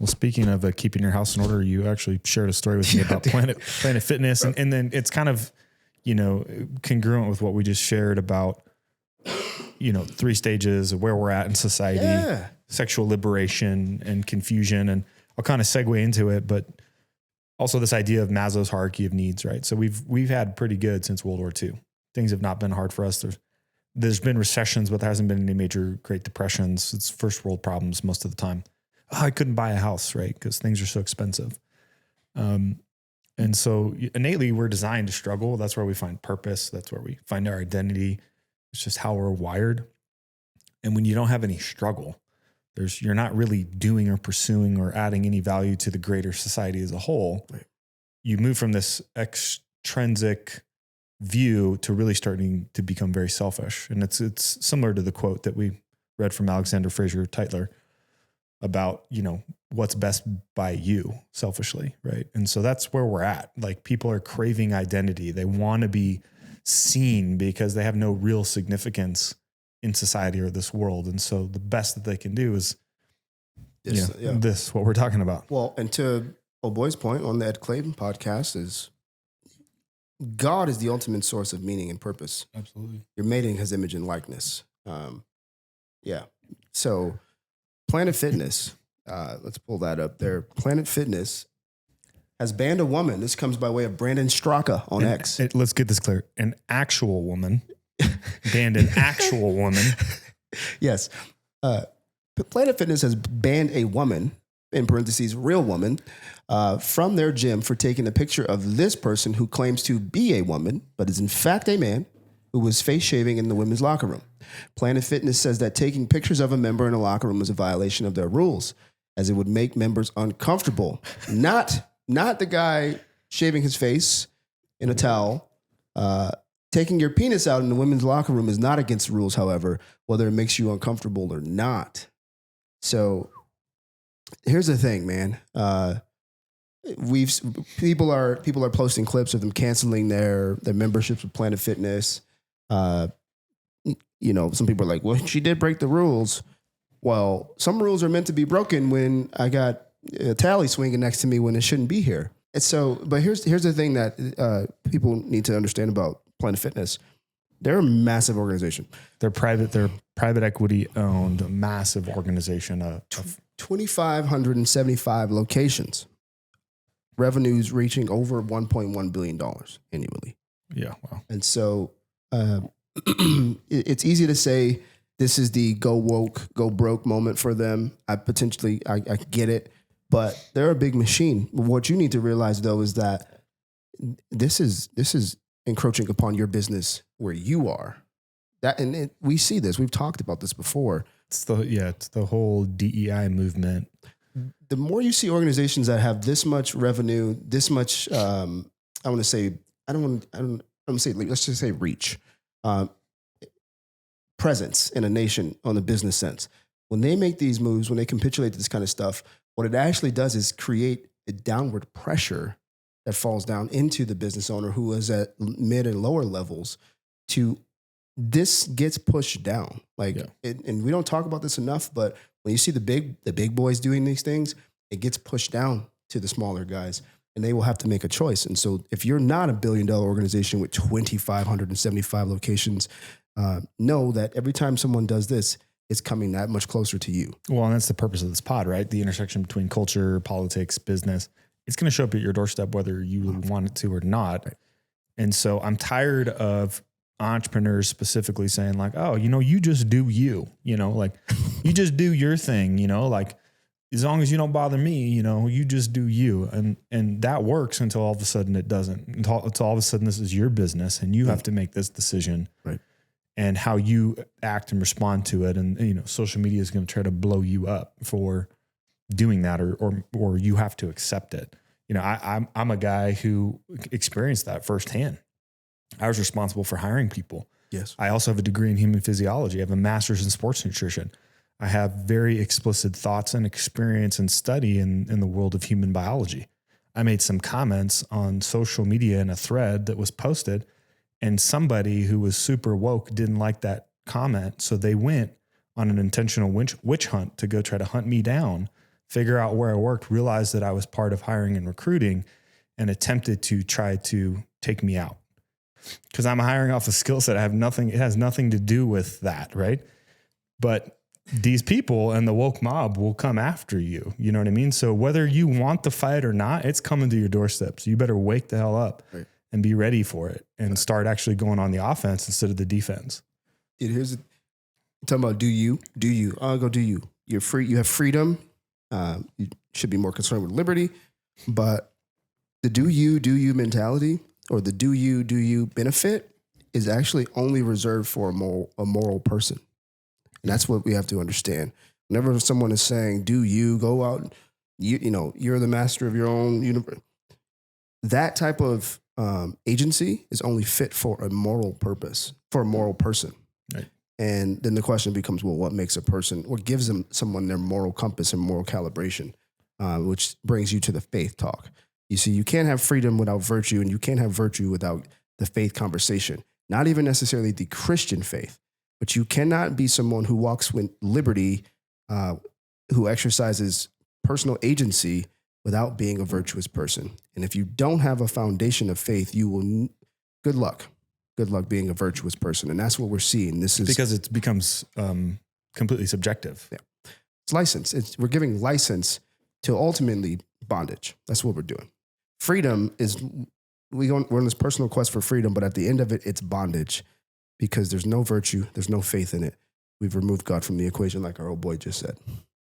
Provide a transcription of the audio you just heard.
Well, speaking of keeping your house in order, you actually shared a story with me about Planet Fitness. And then it's kind of, congruent with what we just shared about, 3 stages of where we're at in society, sexual liberation and confusion. And I'll kind of segue into it, but also this idea of Maslow's hierarchy of needs, right? So we've had pretty good since World War II. Things have not been hard for us. There's been recessions, but there hasn't been any major Great Depressions. It's first world problems most of the time. I couldn't buy a house, right? Because things are so expensive. And so innately we're designed to struggle. That's where we find purpose. That's where we find our identity. It's just how we're wired. And when you don't have any struggle, you're not really doing or pursuing or adding any value to the greater society as a whole. Right. You move from this extrinsic view to really starting to become very selfish. And it's similar to the quote that we read from Alexander Fraser Tytler about, what's best by you selfishly. Right. And so that's where we're at. Like, people are craving identity. They want to be seen because they have no real significance in society or this world. And so the best that they can do is this, what we're talking about. Well, and to old boy's point on the Ed Clayton podcast is God is the ultimate source of meaning and purpose. Absolutely. You're made in his image and likeness. So Planet Fitness, let's pull that up there. Planet Fitness has banned a woman. This comes by way of Brandon Straka on X. Let's get this clear. An actual woman banned an actual woman. Yes. Planet Fitness has banned a woman, in parentheses, real woman, from their gym for taking a picture of this person who claims to be a woman, but is in fact a man who was face shaving in the women's locker room. Planet Fitness says that taking pictures of a member in a locker room is a violation of their rules, as it would make members uncomfortable. Not the guy shaving his face in a towel. Taking your penis out in the women's locker room is not against the rules, however, whether it makes you uncomfortable or not. So here's the thing, man. People are posting clips of them canceling their memberships with Planet Fitness. Some people are like, well, she did break the rules. Well, some rules are meant to be broken when I got a tally swinging next to me when it shouldn't be here. And so, but here's the thing that people need to understand about Planet Fitness. They're a massive organization. They're private equity owned, massive organization. 2,575 locations. Revenues reaching over $1.1 billion annually. Yeah. Wow. And so it's easy to say this is the go woke, go broke moment for them. I get it, but they're a big machine. What you need to realize, though, is that this is encroaching upon your business where you are. We see this. We've talked about this before. It's the whole DEI movement. The more you see organizations that have this much revenue, this much, let's just say reach, presence in a nation on the business sense. When they make these moves, when they capitulate to this kind of stuff, what it actually does is create a downward pressure that falls down into the business owner who is at mid and lower levels. This gets pushed down. And we don't talk about this enough, but when you see the big boys doing these things, it gets pushed down to the smaller guys, and they will have to make a choice. And so if you're not a $1 billion organization with 2,575 locations, know that every time someone does this, it's coming that much closer to you. Well, and that's the purpose of this pod, right? The intersection between culture, politics, business. It's going to show up at your doorstep whether you want it to or not. Right. And so I'm tired of entrepreneurs specifically saying like, oh, you just do you, you just do your thing, as long as you don't bother me, you just do you. And that works until all of a sudden it doesn't. Until all of a sudden this is your business and you have to make this decision. Right. And how you act and respond to it. And, social media is going to try to blow you up for doing that or you have to accept it. I'm a guy who experienced that firsthand. I was responsible for hiring people. Yes. I also have a degree in human physiology. I have a master's in sports nutrition. I have very explicit thoughts and experience and study in the world of human biology. I made some comments on social media in a thread that was posted, and somebody who was super woke didn't like that comment. So they went on an intentional witch hunt to go try to hunt me down, figure out where I worked, realized that I was part of hiring and recruiting, and attempted to try to take me out. Because I'm hiring off a skill set. It has nothing to do with that, right? But these people and the woke mob will come after you. You know what I mean? So whether you want the fight or not, it's coming to your doorstep. So you better wake the hell up and be ready for it and start actually going on the offense instead of the defense. Dude, you're talking about do you. I'll go do you. You're free. You have freedom. You should be more concerned with liberty. But the do you mentality or the do you benefit is actually only reserved for a moral person. And that's what we have to understand. Whenever someone is saying, do you go out, you're the master of your own universe. That type of agency is only fit for a moral purpose, for a moral person. Right. And then the question becomes, well, what makes a person, what gives someone their moral compass and moral calibration, which brings you to the faith talk. You see, you can't have freedom without virtue, and you can't have virtue without the faith conversation, not even necessarily the Christian faith. But you cannot be someone who walks with liberty, who exercises personal agency without being a virtuous person. And if you don't have a foundation of faith, you will, good luck being a virtuous person. And that's what we're seeing. This is because it becomes completely subjective. Yeah. It's license. We're giving license to ultimately bondage. That's what we're doing. Freedom is, we're on this personal quest for freedom, but at the end of it, it's bondage. Because there's no virtue, there's no faith in it. We've removed God from the equation, like our old boy just said.